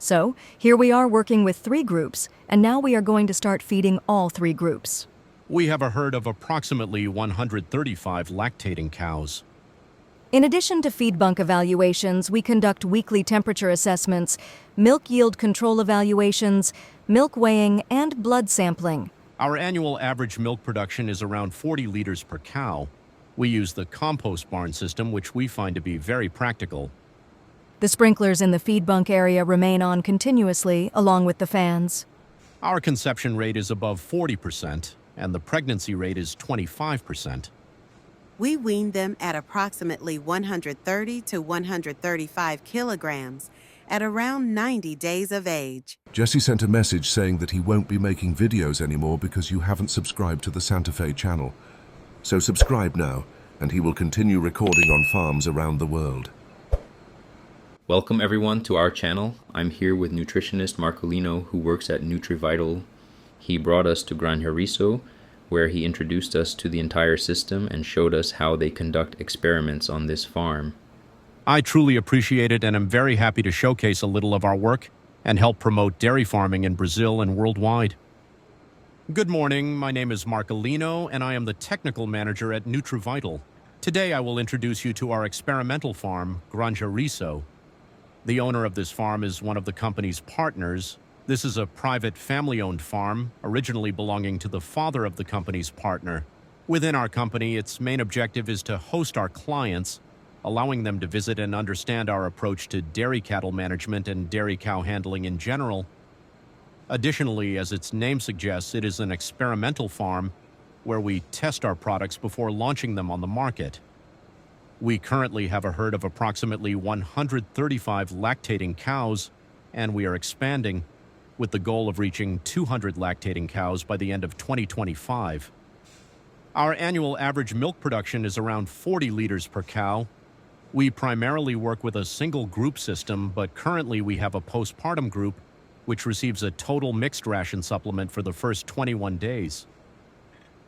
So, here we are working with 3 groups, and now we are going to start feeding all 3 groups. We have a herd of approximately 135 lactating cows. In addition to feed bunk evaluations, we conduct weekly temperature assessments, milk yield control evaluations, milk weighing, and blood sampling. Our annual average milk production is around 40 liters per cow. We use the Compost Barn system, which we find to be very practical. The sprinklers in the feed bunk area remain on continuously, along with the fans. Our conception rate is above 40%, and the pregnancy rate is 25%. We wean them at approximately 130 to 135 kilograms at around 90 days of age. Jesse sent a message saying that he won't be making videos anymore because you haven't subscribed to the Santa Fe channel. So subscribe now, and he will continue recording on farms around the world. Welcome everyone to our channel. I'm here with nutritionist Marcolino, who works at NutriVital. He brought us to Granja Risso, where he introduced us to the entire system and showed us how they conduct experiments on this farm. I truly appreciate it, and I'm very happy to showcase a little of our work and help promote dairy farming in Brazil and worldwide. Good morning, my name is Marcolino, and I am the technical manager at NutriVital. Today I will introduce you to our experimental farm, Granja Risso. The owner of this farm is one of the company's partners. This is a private family-owned farm, originally belonging to the father of the company's partner. Within our company, its main objective is to host our clients, allowing them to visit and understand our approach to dairy cattle management and dairy cow handling in general. Additionally, as its name suggests, it is an experimental farm where we test our products before launching them on the market. We currently have a herd of approximately 135 lactating cows, and we are expanding, with the goal of reaching 200 lactating cows by the end of 2025. Our annual average milk production is around 40 liters per cow. We primarily work with a single group system, but currently we have a postpartum group, which receives a total mixed ration supplement for the first 21 days.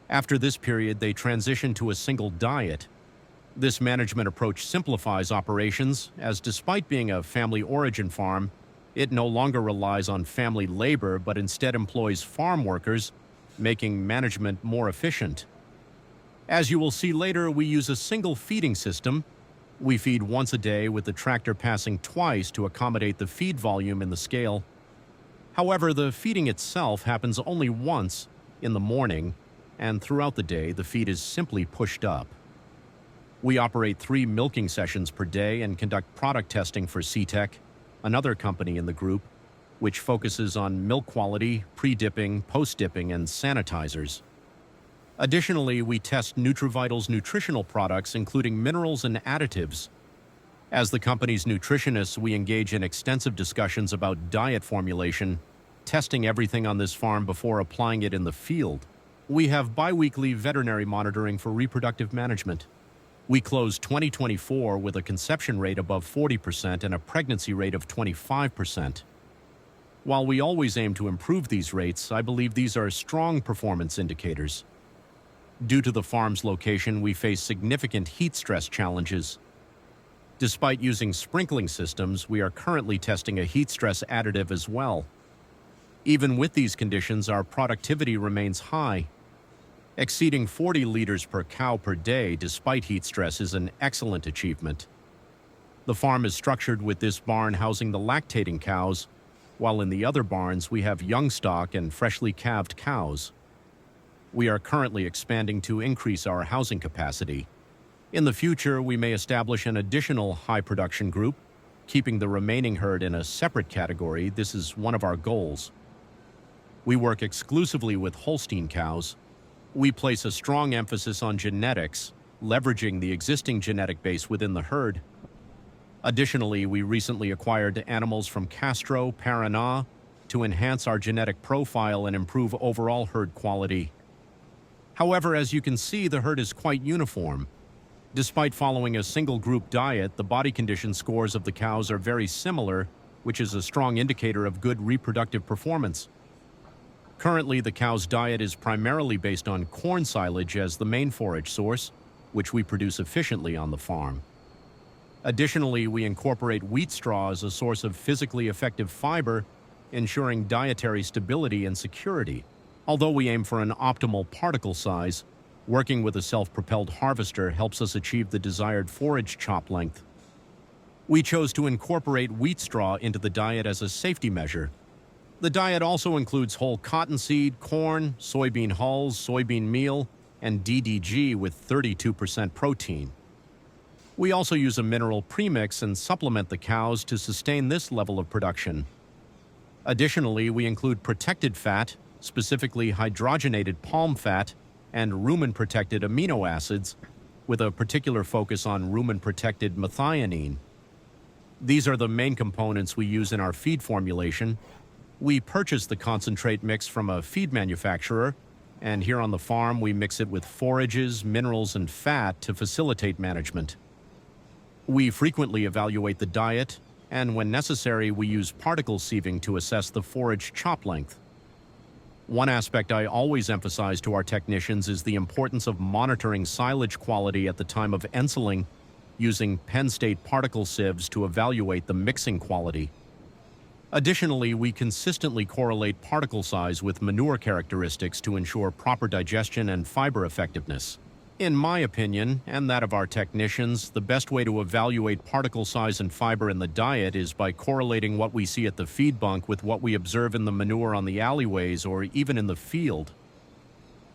After this period, they transition to a single diet. This management approach simplifies operations, as despite being a family origin farm, it no longer relies on family labor but instead employs farm workers, making management more efficient. As you will see later, we use a single feeding system. We feed once a day with the tractor passing twice to accommodate the feed volume in the scale. However, the feeding itself happens only once, in the morning, and throughout the day the feed is simply pushed up. We operate 3 milking sessions per day and conduct product testing for CTech, another company in the group, which focuses on milk quality, pre-dipping, post-dipping, and sanitizers. Additionally, we test NutriVital's nutritional products, including minerals and additives. As the company's nutritionists, we engage in extensive discussions about diet formulation, testing everything on this farm before applying it in the field. We have bi-weekly veterinary monitoring for reproductive management. We closed 2024 with a conception rate above 40% and a pregnancy rate of 25%. While we always aim to improve these rates, I believe these are strong performance indicators. Due to the farm's location, we face significant heat stress challenges. Despite using sprinkling systems, we are currently testing a heat stress additive as well. Even with these conditions, our productivity remains high. Exceeding 40 liters per cow per day despite heat stress is an excellent achievement. The farm is structured with this barn housing the lactating cows, while in the other barns we have young stock and freshly calved cows. We are currently expanding to increase our housing capacity. In the future, we may establish an additional high production group, keeping the remaining herd in a separate category. This is one of our goals. We work exclusively with Holstein cows. We place a strong emphasis on genetics, leveraging the existing genetic base within the herd. Additionally, we recently acquired animals from Castro, Paraná, to enhance our genetic profile and improve overall herd quality. However, as you can see, the herd is quite uniform. Despite following a single group diet, the body condition scores of the cows are very similar, which is a strong indicator of good reproductive performance. Currently, the cow's diet is primarily based on corn silage as the main forage source, which we produce efficiently on the farm. Additionally, we incorporate wheat straw as a source of physically effective fiber, ensuring dietary stability and security. Although we aim for an optimal particle size, working with a self-propelled harvester helps us achieve the desired forage chop length. We chose to incorporate wheat straw into the diet as a safety measure. The diet also includes whole cottonseed, corn, soybean hulls, soybean meal, and DDG with 32% protein. We also use a mineral premix and supplement the cows to sustain this level of production. Additionally, we include protected fat, specifically hydrogenated palm fat, and rumen-protected amino acids, with a particular focus on rumen-protected methionine. These are the main components we use in our feed formulation. We purchase the concentrate mix from a feed manufacturer, and here on the farm we mix it with forages, minerals, and fat to facilitate management. We frequently evaluate the diet, and when necessary we use particle sieving to assess the forage chop length. One aspect I always emphasize to our technicians is the importance of monitoring silage quality at the time of ensiling, using Penn State particle sieves to evaluate the mixing quality. Additionally, we consistently correlate particle size with manure characteristics to ensure proper digestion and fiber effectiveness. In my opinion, and that of our technicians, the best way to evaluate particle size and fiber in the diet is by correlating what we see at the feed bunk with what we observe in the manure on the alleyways or even in the field.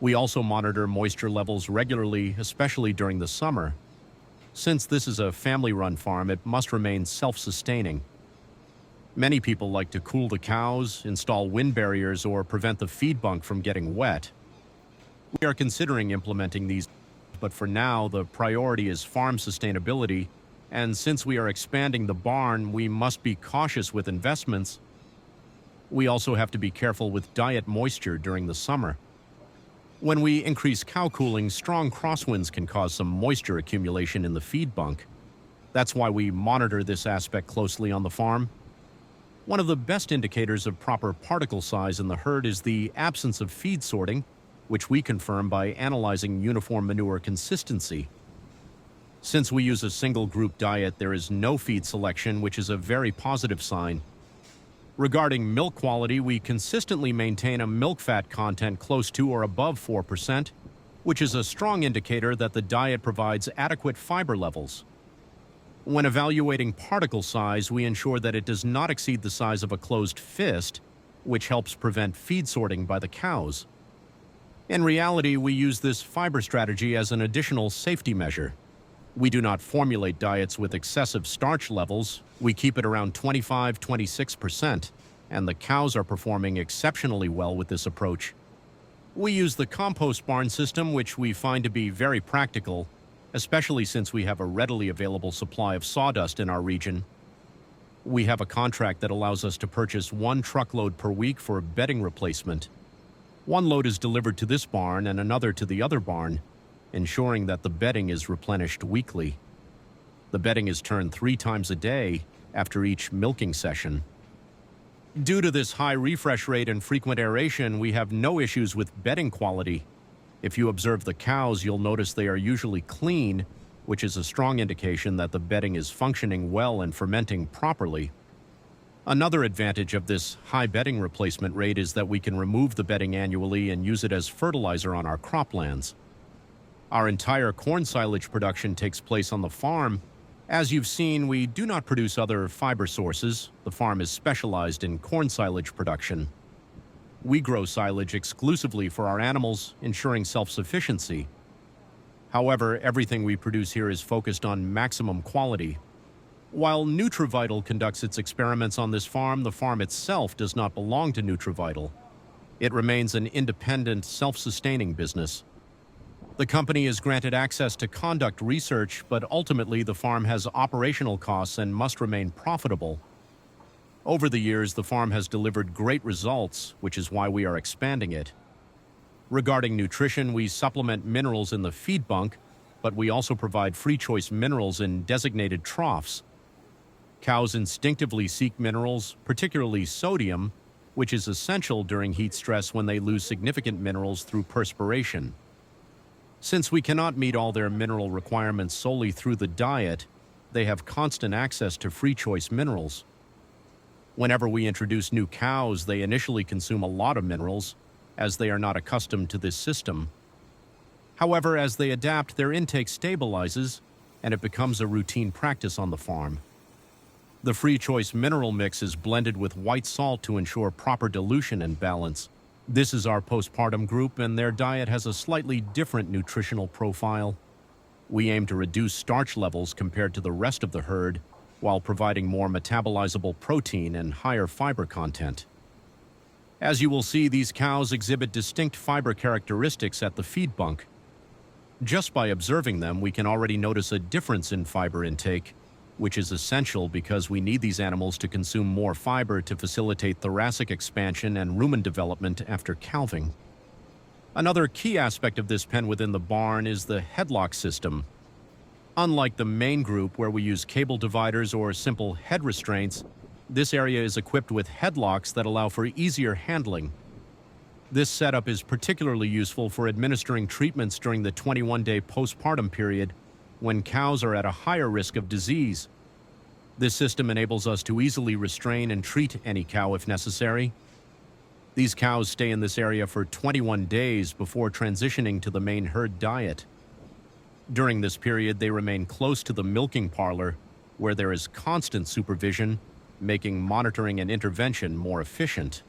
We also monitor moisture levels regularly, especially during the summer. Since this is a family-run farm, it must remain self-sustaining. Many people like to cool the cows, install wind barriers, or prevent the feed bunk from getting wet. We are considering implementing these, but for now, the priority is farm sustainability, and since we are expanding the barn, we must be cautious with investments. We also have to be careful with diet moisture during the summer. When we increase cow cooling, strong crosswinds can cause some moisture accumulation in the feed bunk. That's why we monitor this aspect closely on the farm. One of the best indicators of proper particle size in the herd is the absence of feed sorting, which we confirm by analyzing uniform manure consistency. Since we use a single group diet, there is no feed selection, which is a very positive sign. Regarding milk quality, we consistently maintain a milk fat content close to or above 4%, which is a strong indicator that the diet provides adequate fiber levels. When evaluating particle size, we ensure that it does not exceed the size of a closed fist, which helps prevent feed sorting by the cows. In reality, we use this fiber strategy as an additional safety measure. We do not formulate diets with excessive starch levels. We keep it around 25–26%, and the cows are performing exceptionally well with this approach. We use the Compost Barn system, which we find to be very practical, especially since we have a readily available supply of sawdust in our region. We have a contract that allows us to purchase 1 truckload per week for bedding replacement. 1 load is delivered to this barn and another to the other barn, ensuring that the bedding is replenished weekly. The bedding is turned 3 times a day after each milking session. Due to this high refresh rate and frequent aeration, we have no issues with bedding quality. If you observe the cows, you'll notice they are usually clean, which is a strong indication that the bedding is functioning well and fermenting properly. Another advantage of this high bedding replacement rate is that we can remove the bedding annually and use it as fertilizer on our croplands. Our entire corn silage production takes place on the farm. As you've seen, we do not produce other fiber sources. The farm is specialized in corn silage production. We grow silage exclusively for our animals, ensuring self-sufficiency. However, everything we produce here is focused on maximum quality. While NutriVital conducts its experiments on this farm, the farm itself does not belong to NutriVital. It remains an independent, self-sustaining business. The company is granted access to conduct research, but ultimately the farm has operational costs and must remain profitable. Over the years, the farm has delivered great results, which is why we are expanding it. Regarding nutrition, we supplement minerals in the feed bunk, but we also provide free choice minerals in designated troughs. Cows instinctively seek minerals, particularly sodium, which is essential during heat stress when they lose significant minerals through perspiration. Since we cannot meet all their mineral requirements solely through the diet, they have constant access to free choice minerals. Whenever we introduce new cows, they initially consume a lot of minerals, as they are not accustomed to this system. However, as they adapt, their intake stabilizes, and it becomes a routine practice on the farm. The free choice mineral mix is blended with white salt to ensure proper dilution and balance. This is our postpartum group, and their diet has a slightly different nutritional profile. We aim to reduce starch levels compared to the rest of the herd, while providing more metabolizable protein and higher fiber content. As you will see, these cows exhibit distinct fiber characteristics at the feed bunk. Just by observing them, we can already notice a difference in fiber intake, which is essential because we need these animals to consume more fiber to facilitate thoracic expansion and rumen development after calving. Another key aspect of this pen within the barn is the headlock system. Unlike the main group where we use cable dividers or simple head restraints, this area is equipped with headlocks that allow for easier handling. This setup is particularly useful for administering treatments during the 21-day postpartum period when cows are at a higher risk of disease. This system enables us to easily restrain and treat any cow if necessary. These cows stay in this area for 21 days before transitioning to the main herd diet. During this period, they remain close to the milking parlor, where there is constant supervision, making monitoring and intervention more efficient.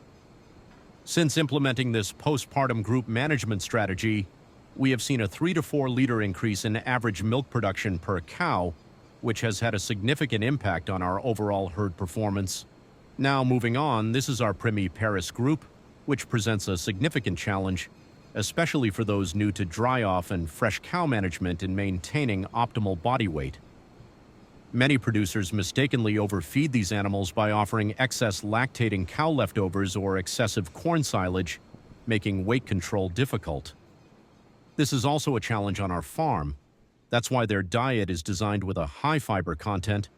Since implementing this postpartum group management strategy, we have seen a 3 to 4 liter increase in average milk production per cow, which has had a significant impact on our overall herd performance. Now moving on, this is our Primiparis group, which presents a significant challenge, especially for those new to dry-off and fresh cow management in maintaining optimal body weight. Many producers mistakenly overfeed these animals by offering excess lactating cow leftovers or excessive corn silage, making weight control difficult. This is also a challenge on our farm. That's why their diet is designed with a high fiber content,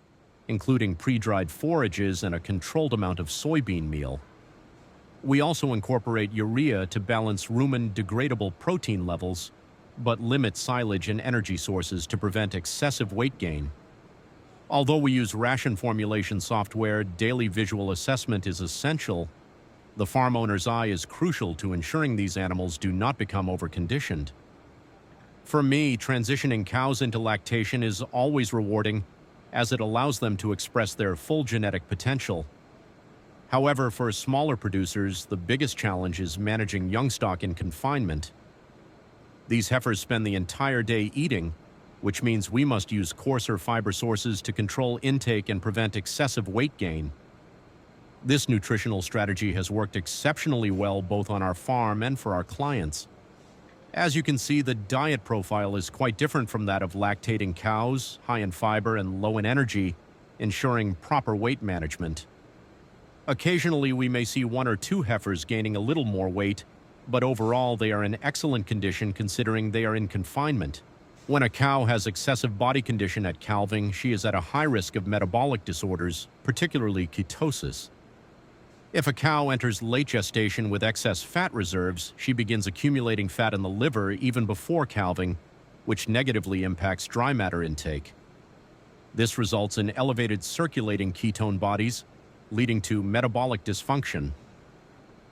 including pre-dried forages and a controlled amount of soybean meal. We also incorporate urea to balance rumen degradable protein levels, but limit silage and energy sources to prevent excessive weight gain. Although we use ration formulation software, daily visual assessment is essential. The farm owner's eye is crucial to ensuring these animals do not become overconditioned. For me, transitioning cows into lactation is always rewarding, as it allows them to express their full genetic potential. However, for smaller producers, the biggest challenge is managing young stock in confinement. These heifers spend the entire day eating, which means we must use coarser fiber sources to control intake and prevent excessive weight gain. This nutritional strategy has worked exceptionally well both on our farm and for our clients. As you can see, the diet profile is quite different from that of lactating cows, high in fiber and low in energy, ensuring proper weight management. Occasionally, we may see 1 or 2 heifers gaining a little more weight, but overall they are in excellent condition considering they are in confinement. When a cow has excessive body condition at calving, she is at a high risk of metabolic disorders, particularly ketosis. If a cow enters late gestation with excess fat reserves, she begins accumulating fat in the liver even before calving, which negatively impacts dry matter intake. This results in elevated circulating ketone bodies, leading to metabolic dysfunction.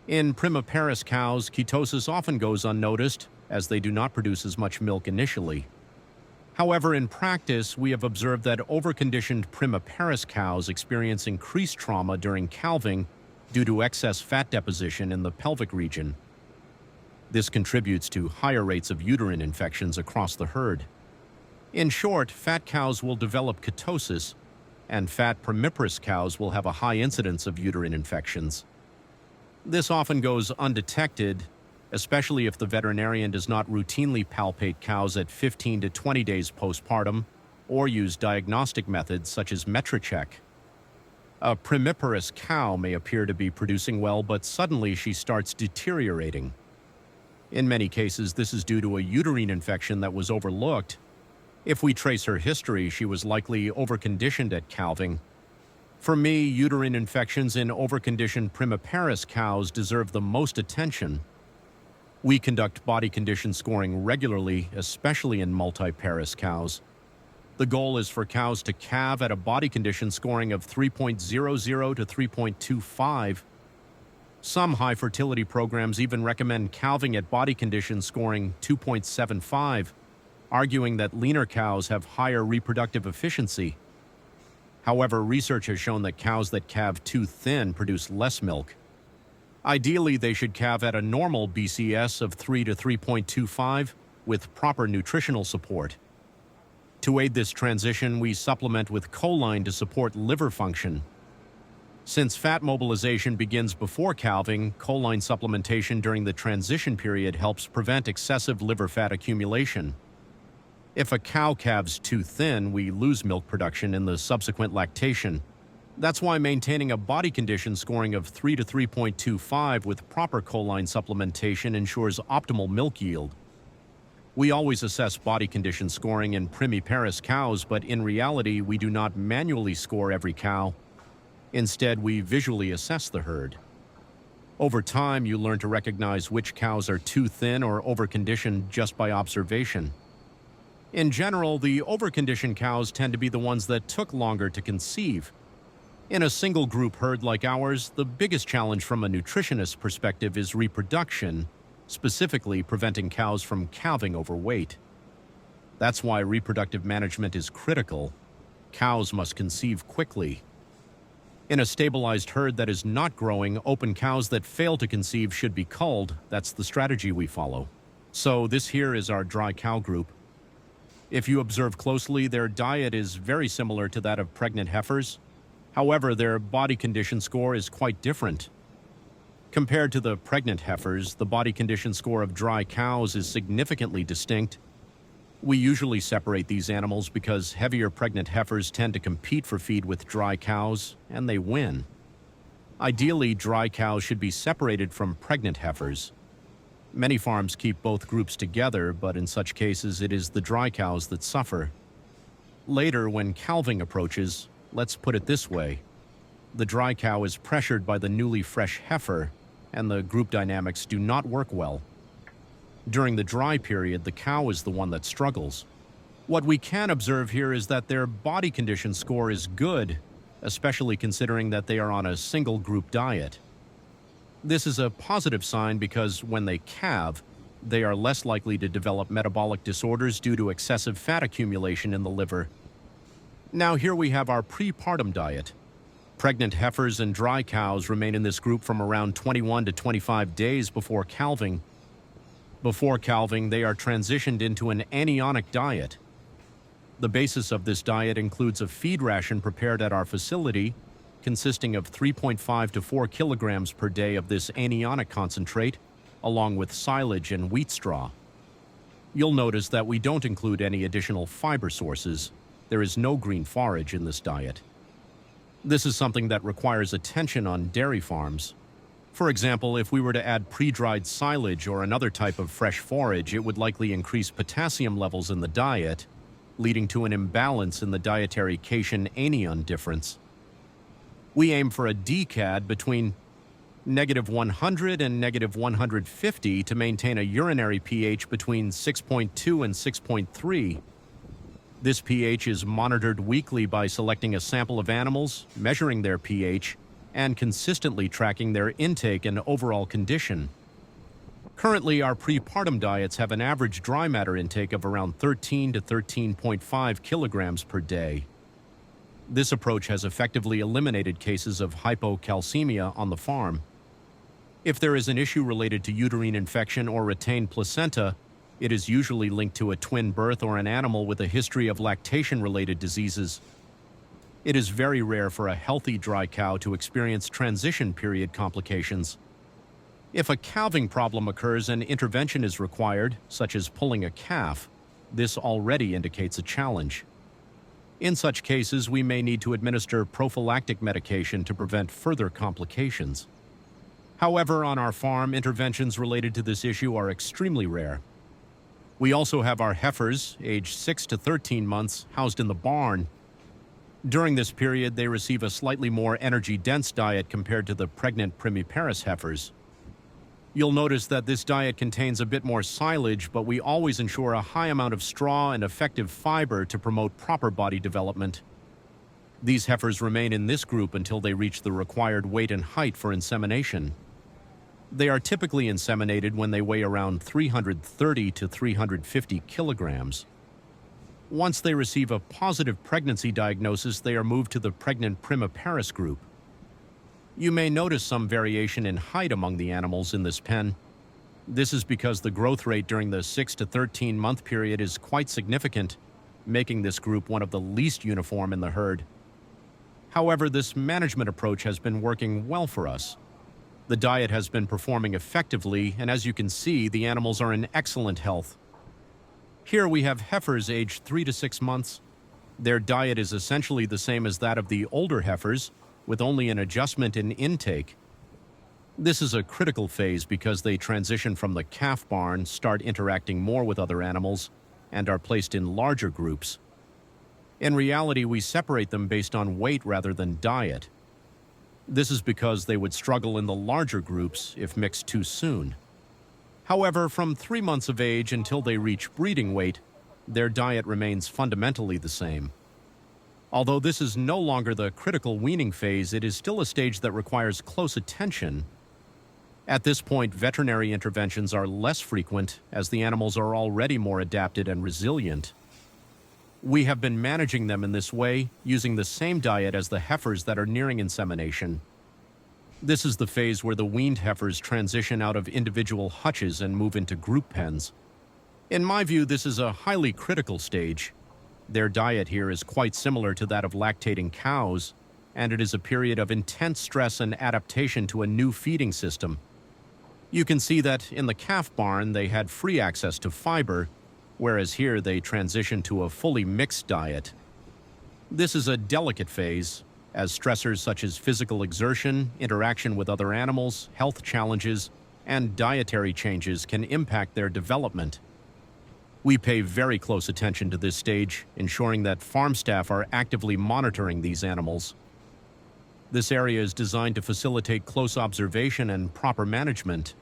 In Primiparis cows, ketosis often goes unnoticed, as they do not produce as much milk initially. However, in practice, we have observed that overconditioned Primiparis cows experience increased trauma during calving due to excess fat deposition in the pelvic region. This contributes to higher rates of uterine infections across the herd. In short, fat cows will develop ketosis, and fat Primiparis cows will have a high incidence of uterine infections. This often goes undetected, especially if the veterinarian does not routinely palpate cows at 15 to 20 days postpartum or use diagnostic methods such as MetriCheck. A Primiparis cow may appear to be producing well, but suddenly she starts deteriorating. In many cases, this is due to a uterine infection that was overlooked. If we trace her history, she was likely overconditioned at calving. For me, uterine infections in overconditioned Primiparis cows deserve the most attention. We conduct body condition scoring regularly, especially in multiparis cows. The goal is for cows to calve at a body condition scoring of 3.00 to 3.25. Some high fertility programs even recommend calving at body condition scoring 2.75, arguing that leaner cows have higher reproductive efficiency. However, research has shown that cows that calve too thin produce less milk. Ideally, they should calve at a normal BCS of 3 to 3.25 with proper nutritional support. To aid this transition, we supplement with choline to support liver function. Since fat mobilization begins before calving, choline supplementation during the transition period helps prevent excessive liver fat accumulation. If a cow calves too thin, we lose milk production in the subsequent lactation. That's why maintaining a body condition scoring of 3 to 3.25 with proper choline supplementation ensures optimal milk yield. We always assess body condition scoring in primiparous cows, but in reality, we do not manually score every cow. Instead, we visually assess the herd. Over time, you learn to recognize which cows are too thin or overconditioned just by observation. In general, the overconditioned cows tend to be the ones that took longer to conceive. In a single group herd like ours, the biggest challenge from a nutritionist perspective is reproduction, specifically preventing cows from calving overweight. That's why reproductive management is critical. Cows must conceive quickly. In a stabilized herd that is not growing, open cows that fail to conceive should be culled. That's the strategy we follow. So this here is our dry cow group. If you observe closely, their diet is very similar to that of pregnant heifers. However, their body condition score is quite different. Compared to the pregnant heifers, the body condition score of dry cows is significantly distinct. We usually separate these animals because heavier pregnant heifers tend to compete for feed with dry cows, and they win. Ideally, dry cows should be separated from pregnant heifers. Many farms keep both groups together, but in such cases it is the dry cows that suffer. Later, when calving approaches, let's put it this way. The dry cow is pressured by the newly fresh heifer, and the group dynamics do not work well. During the dry period, the cow is the one that struggles. What we can observe here is that their body condition score is good, especially considering that they are on a single group diet. This is a positive sign because when they calve, they are less likely to develop metabolic disorders due to excessive fat accumulation in the liver. Now here we have our prepartum diet. Pregnant heifers and dry cows remain in this group from around 21 to 25 days before calving. Before calving, they are transitioned into an anionic diet. The basis of this diet includes a feed ration prepared at our facility, consisting of 3.5 to 4 kilograms per day of this anionic concentrate, along with silage and wheat straw. You'll notice that we don't include any additional fiber sources. There is no green forage in this diet. This is something that requires attention on dairy farms. For example, if we were to add pre-dried silage or another type of fresh forage, it would likely increase potassium levels in the diet, leading to an imbalance in the dietary cation-anion difference. We aim for a DCAD between -100 and -150 to maintain a urinary pH between 6.2 and 6.3. This pH is monitored weekly by selecting a sample of animals, measuring their pH, and consistently tracking their intake and overall condition. Currently, our prepartum diets have an average dry matter intake of around 13 to 13.5 kilograms per day. This approach has effectively eliminated cases of hypocalcemia on the farm. If there is an issue related to uterine infection or retained placenta, it is usually linked to a twin birth or an animal with a history of lactation-related diseases. It is very rare for a healthy dry cow to experience transition period complications. If a calving problem occurs and intervention is required, such as pulling a calf, this already indicates a challenge. In such cases, we may need to administer prophylactic medication to prevent further complications. However, on our farm, interventions related to this issue are extremely rare. We also have our heifers, aged 6 to 13 months, housed in the barn. During this period, they receive a slightly more energy-dense diet compared to the pregnant primiparous heifers. You'll notice that this diet contains a bit more silage, but we always ensure a high amount of straw and effective fiber to promote proper body development. These heifers remain in this group until they reach the required weight and height for insemination. They are typically inseminated when they weigh around 330 to 350 kilograms. Once they receive a positive pregnancy diagnosis, they are moved to the pregnant primiparous group. You may notice some variation in height among the animals in this pen. This is because the growth rate during the 6 to 13 month period is quite significant, making this group one of the least uniform in the herd. However, this management approach has been working well for us. The diet has been performing effectively, and as you can see, the animals are in excellent health. Here we have heifers aged 3 to 6 months. Their diet is essentially the same as that of the older heifers, with only an adjustment in intake. This is a critical phase because they transition from the calf barn, start interacting more with other animals, and are placed in larger groups. In reality, we separate them based on weight rather than diet. This is because they would struggle in the larger groups if mixed too soon. However, from 3 months of age until they reach breeding weight, their diet remains fundamentally the same. Although this is no longer the critical weaning phase, it is still a stage that requires close attention. At this point, veterinary interventions are less frequent as the animals are already more adapted and resilient. We have been managing them in this way, using the same diet as the heifers that are nearing insemination. This is the phase where the weaned heifers transition out of individual hutches and move into group pens. In my view, this is a highly critical stage. Their diet here is quite similar to that of lactating cows, and it is a period of intense stress and adaptation to a new feeding system. You can see that in the calf barn they had free access to fiber, whereas here they transition to a fully mixed diet. This is a delicate phase, as stressors such as physical exertion, interaction with other animals, health challenges, and dietary changes can impact their development. We pay very close attention to this stage, ensuring that farm staff are actively monitoring these animals. This area is designed to facilitate close observation and proper management.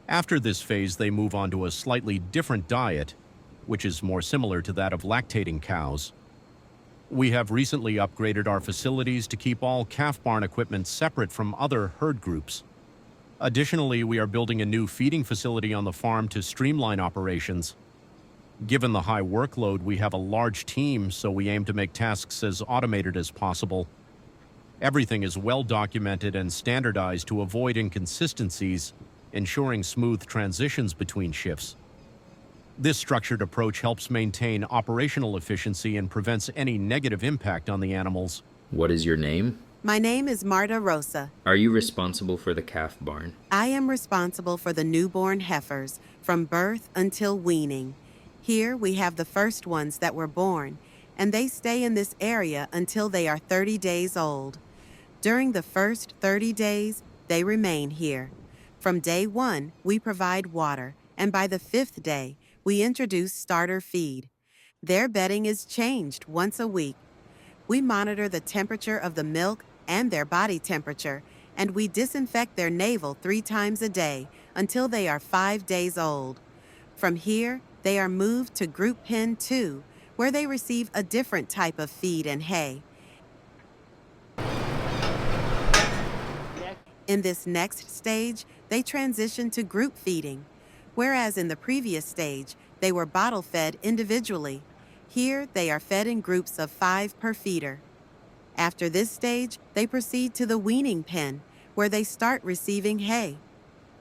After this phase, they move on to a slightly different diet, which is more similar to that of lactating cows. We have recently upgraded our facilities to keep all calf barn equipment separate from other herd groups. Additionally, we are building a new feeding facility on the farm to streamline operations. Given the high workload, we have a large team, so we aim to make tasks as automated as possible. Everything is well documented and standardized to avoid inconsistencies, ensuring smooth transitions between shifts. This structured approach helps maintain operational efficiency and prevents any negative impact on the animals. What is your name? My name is Marta Rosa. Are you responsible for the calf barn? I am responsible for the newborn heifers from birth until weaning. Here we have the first ones that were born, and they stay in this area until they are 30 days old. During the first 30 days, they remain here. From day 1, we provide water, and by the 5th day, we introduce starter feed. Their bedding is changed once a week. We monitor the temperature of the milk and their body temperature, and we disinfect their navel 3 times a day until they are 5 days old. From here, they are moved to Group Pen 2, where they receive a different type of feed and hay. In this next stage, they transition to group feeding, whereas in the previous stage, they were bottle-fed individually. Here, they are fed in groups of 5 per feeder. After this stage, they proceed to the weaning pen, where they start receiving hay.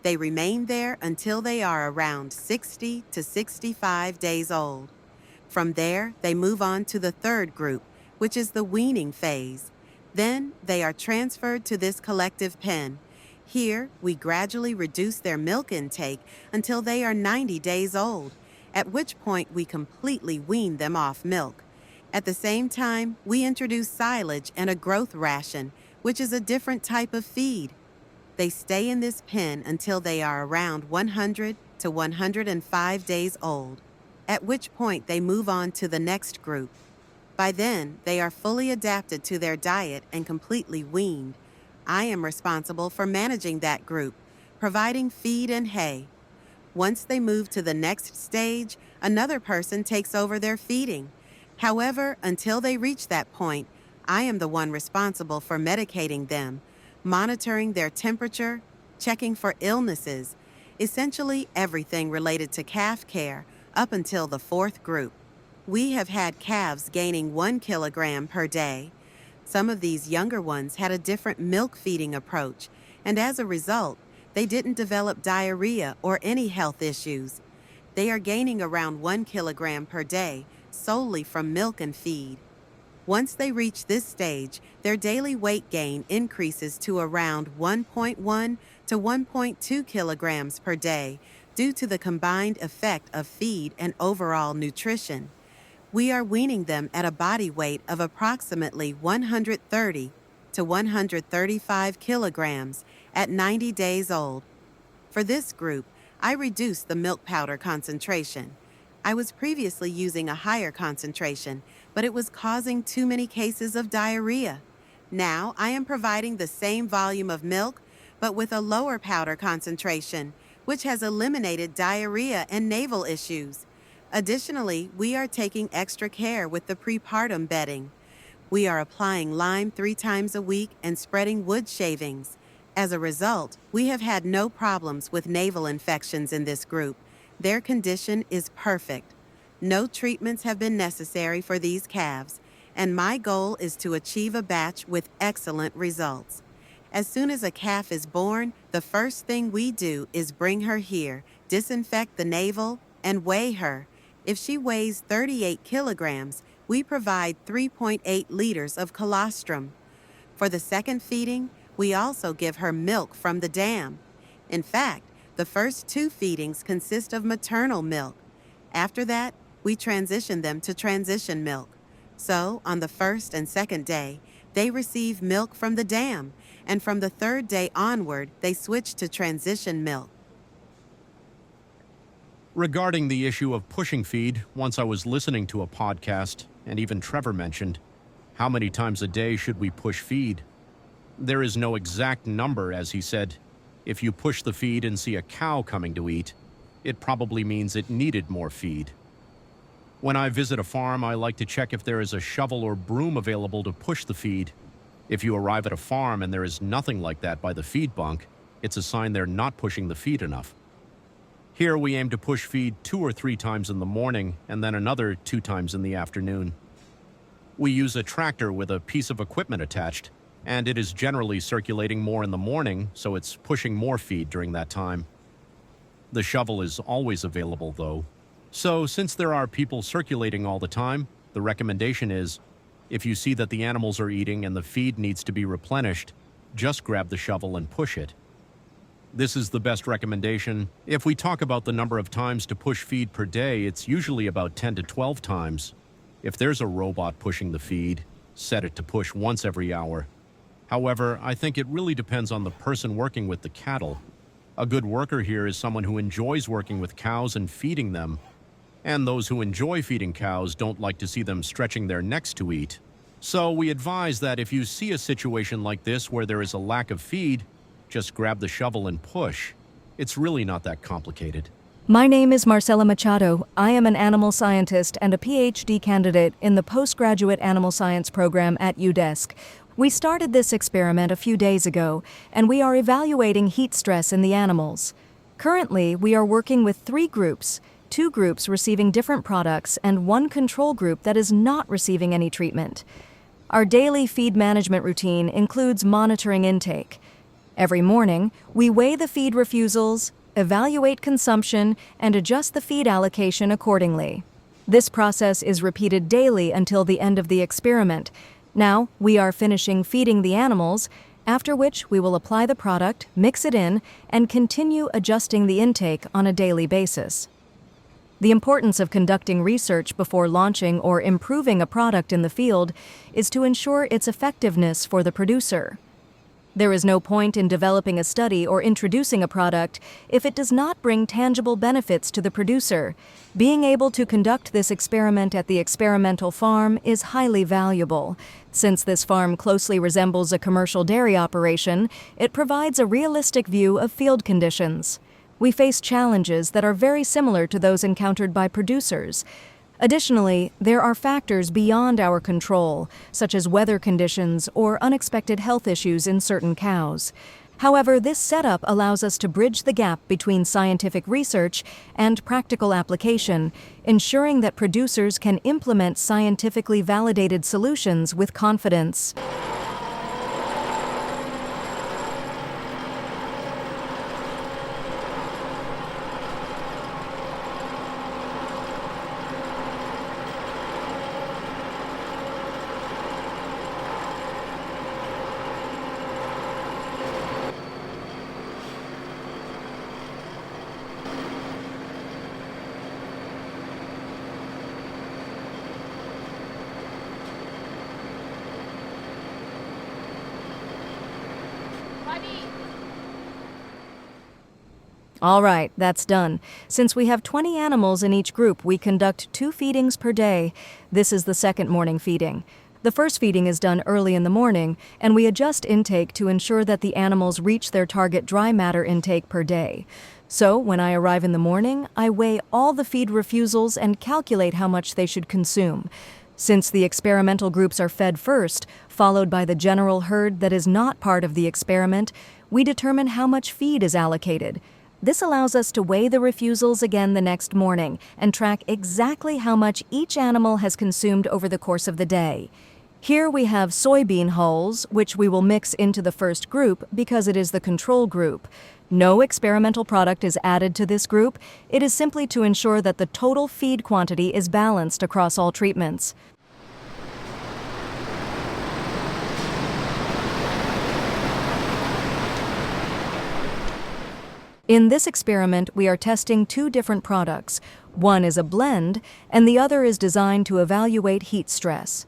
They remain there until they are around 60 to 65 days old. From there, they move on to the 3rd group, which is the weaning phase. Then, they are transferred to this collective pen. Here, we gradually reduce their milk intake until they are 90 days old, at which point we completely wean them off milk. At the same time, we introduce silage and a growth ration, which is a different type of feed. They stay in this pen until they are around 100 to 105 days old, at which point they move on to the next group. By then, they are fully adapted to their diet and completely weaned. I am responsible for managing that group. providing feed and hay. Once they move to the next stage, another person takes over their feeding. However, until they reach that point, I am the one responsible for medicating them, monitoring their temperature, checking for illnesses, essentially everything related to calf care up until the fourth group. We have had calves gaining 1 kilogram per day. Some of these younger ones had a different milk feeding approach, and as a result, they didn't develop diarrhea or any health issues. They are gaining around 1 kilogram per day solely from milk and feed. Once they reach this stage, their daily weight gain increases to around 1.1 to 1.2 kilograms per day due to the combined effect of feed and overall nutrition. We are weaning them at a body weight of approximately 130 to 135 kilograms at 90 days old. For this group, I reduced the milk powder concentration. I was previously using a higher concentration, but it was causing too many cases of diarrhea. Now I am providing the same volume of milk, but with a lower powder concentration, which has eliminated diarrhea and navel issues. Additionally, we are taking extra care with the prepartum bedding. We are applying lime 3 times a week and spreading wood shavings. As a result, we have had no problems with navel infections in this group. Their condition is perfect. No treatments have been necessary for these calves, and my goal is to achieve a batch with excellent results. As soon as a calf is born, the first thing we do is bring her here, disinfect the navel, and weigh her. If she weighs 38 kilograms, we provide 3.8 liters of colostrum. For the second feeding, we also give her milk from the dam. In fact, the first 2 feedings consist of maternal milk. After that, we transition them to transition milk. So, on the first and second day, they receive milk from the dam, and from the 3rd day onward, they switch to transition milk. Regarding the issue of pushing feed, once I was listening to a podcast, and even Trevor mentioned, how many times a day should we push feed? There is no exact number, as he said. If you push the feed and see a cow coming to eat, it probably means it needed more feed. When I visit a farm, I like to check if there is a shovel or broom available to push the feed. If you arrive at a farm and there is nothing like that by the feed bunk, it's a sign they're not pushing the feed enough. Here we aim to push feed 2 or 3 times in the morning and then another 2 times in the afternoon. We use a tractor with a piece of equipment attached, and it is generally circulating more in the morning, so it's pushing more feed during that time. The shovel is always available, though. So, since there are people circulating all the time, the recommendation is, if you see that the animals are eating and the feed needs to be replenished, just grab the shovel and push it. This is the best recommendation. If we talk about the number of times to push feed per day, it's usually about 10 to 12 times. If there's a robot pushing the feed, set it to push once every hour. However, I think it really depends on the person working with the cattle. A good worker here is someone who enjoys working with cows and feeding them. And those who enjoy feeding cows don't like to see them stretching their necks to eat. So we advise that if you see a situation like this where there is a lack of feed, just grab the shovel and push. It's really not that complicated. My name is Marcela Machado. I am an animal scientist and a PhD candidate in the postgraduate animal science program at UDESC. We started this experiment a few days ago, and we are evaluating heat stress in the animals. Currently, we are working with 3 groups, 2 groups receiving different products and 1 control group that is not receiving any treatment. Our daily feed management routine includes monitoring intake. Every morning, we weigh the feed refusals, evaluate consumption, and adjust the feed allocation accordingly. This process is repeated daily until the end of the experiment. Now, we are finishing feeding the animals, after which we will apply the product, mix it in, and continue adjusting the intake on a daily basis. The importance of conducting research before launching or improving a product in the field is to ensure its effectiveness for the producer. There is no point in developing a study or introducing a product if it does not bring tangible benefits to the producer. Being able to conduct this experiment at the experimental farm is highly valuable. Since this farm closely resembles a commercial dairy operation, it provides a realistic view of field conditions. We face challenges that are very similar to those encountered by producers. Additionally, there are factors beyond our control, such as weather conditions or unexpected health issues in certain cows. However, this setup allows us to bridge the gap between scientific research and practical application, ensuring that producers can implement scientifically validated solutions with confidence. All right, that's done. Since we have 20 animals in each group, we conduct 2 feedings per day. This is the second morning feeding. The first feeding is done early in the morning, and we adjust intake to ensure that the animals reach their target dry matter intake per day. So, when I arrive in the morning, I weigh all the feed refusals and calculate how much they should consume. Since the experimental groups are fed first, followed by the general herd that is not part of the experiment, we determine how much feed is allocated. This allows us to weigh the refusals again the next morning and track exactly how much each animal has consumed over the course of the day. Here we have soybean hulls, which we will mix into the first group because it is the control group. No experimental product is added to this group. It is simply to ensure that the total feed quantity is balanced across all treatments. In this experiment, we are testing 2 different products. One is a blend, and the other is designed to evaluate heat stress.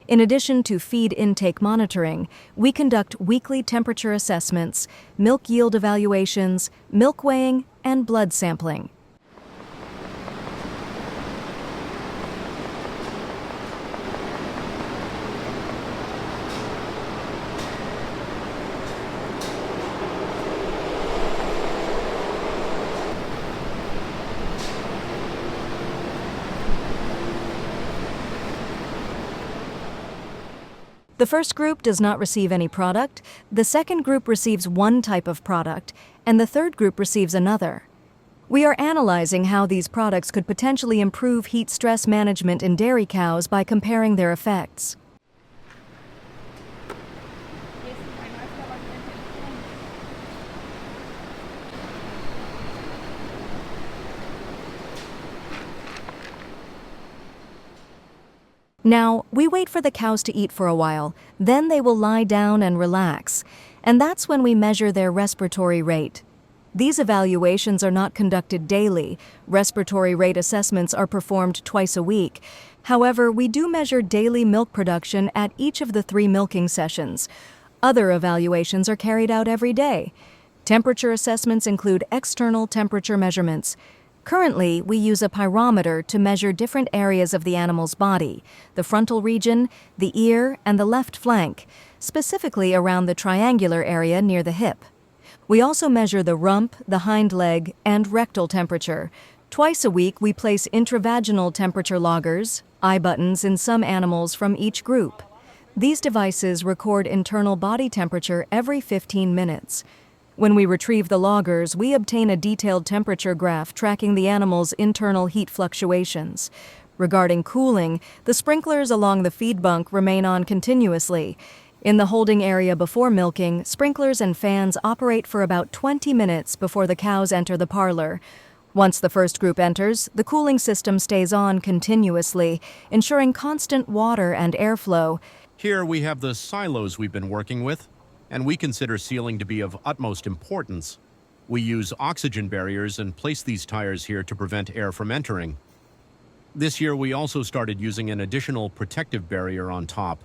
In addition to feed intake monitoring, we conduct weekly temperature assessments, milk yield evaluations, milk weighing, and blood sampling. The first group does not receive any product, the second group receives one type of product, and the third group receives another. We are analyzing how these products could potentially improve heat stress management in dairy cows by comparing their effects. Now, we wait for the cows to eat for a while, then they will lie down and relax, and that's when we measure their respiratory rate. These evaluations are not conducted daily. Respiratory rate assessments are performed twice a week. However, we do measure daily milk production at each of the 3 milking sessions. Other evaluations are carried out every day. Temperature assessments include external temperature measurements. Currently, we use a pyrometer to measure different areas of the animal's body, the frontal region, the ear, and the left flank, specifically around the triangular area near the hip. We also measure the rump, the hind leg, and rectal temperature. Twice a week, we place intravaginal temperature loggers, eye buttons, in some animals from each group. These devices record internal body temperature every 15 minutes. When we retrieve the loggers, we obtain a detailed temperature graph tracking the animal's internal heat fluctuations. Regarding cooling, the sprinklers along the feed bunk remain on continuously. In the holding area before milking, sprinklers and fans operate for about 20 minutes before the cows enter the parlor. Once the first group enters, the cooling system stays on continuously, ensuring constant water and airflow. Here we have the silos we've been working with, and we consider sealing to be of utmost importance. We use oxygen barriers and place these tires here to prevent air from entering. This year we also started using an additional protective barrier on top.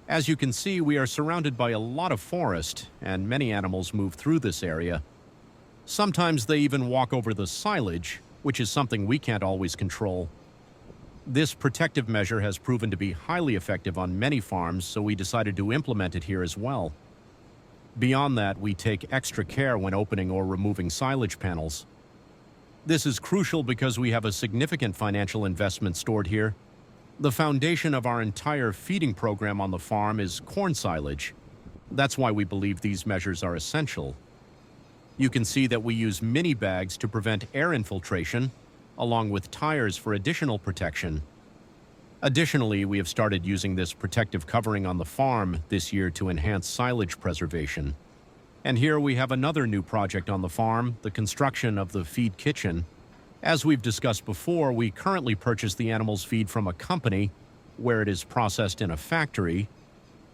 As you can see, we are surrounded by a lot of forest, and many animals move through this area. Sometimes they even walk over the silage, which is something we can't always control. This protective measure has proven to be highly effective on many farms, so we decided to implement it here as well. Beyond that, we take extra care when opening or removing silage panels. This is crucial because we have a significant financial investment stored here. The foundation of our entire feeding program on the farm is corn silage. That's why we believe these measures are essential. You can see that we use mini bags to prevent air infiltration, along with tires for additional protection. Additionally, we have started using this protective covering on the farm this year to enhance silage preservation. And here we have another new project on the farm, the construction of the feed kitchen. As we've discussed before, we currently purchase the animals' feed from a company where it is processed in a factory.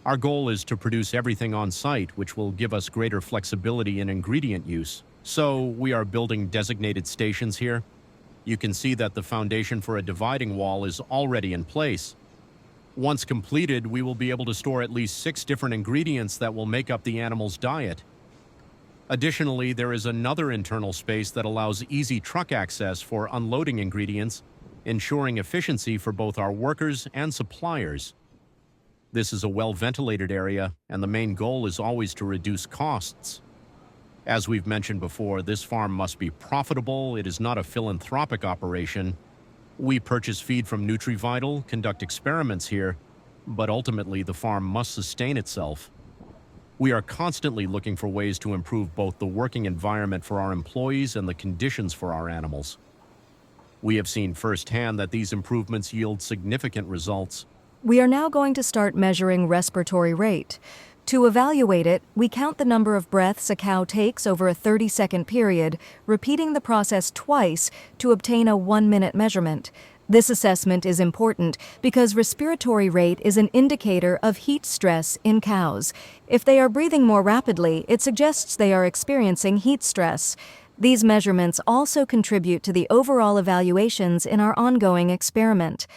Our goal is to produce everything on site, which will give us greater flexibility in ingredient use. So we are building designated stations here. You can see that the foundation for a dividing wall is already in place. Once completed, we will be able to store at least 6 different ingredients that will make up the animal's diet. Additionally, there is another internal space that allows easy truck access for unloading ingredients, ensuring efficiency for both our workers and suppliers. This is a well-ventilated area, and the main goal is always to reduce costs. As we've mentioned before, this farm must be profitable. It is not a philanthropic operation. We purchase feed from NutriVital, conduct experiments here, but ultimately the farm must sustain itself. We are constantly looking for ways to improve both the working environment for our employees and the conditions for our animals. We have seen firsthand that these improvements yield significant results. We are now going to start measuring respiratory rate. To evaluate it, we count the number of breaths a cow takes over a 30-second period, repeating the process twice to obtain a 1-minute measurement. This assessment is important because respiratory rate is an indicator of heat stress in cows. If they are breathing more rapidly, it suggests they are experiencing heat stress. These measurements also contribute to the overall evaluations in our ongoing experiment.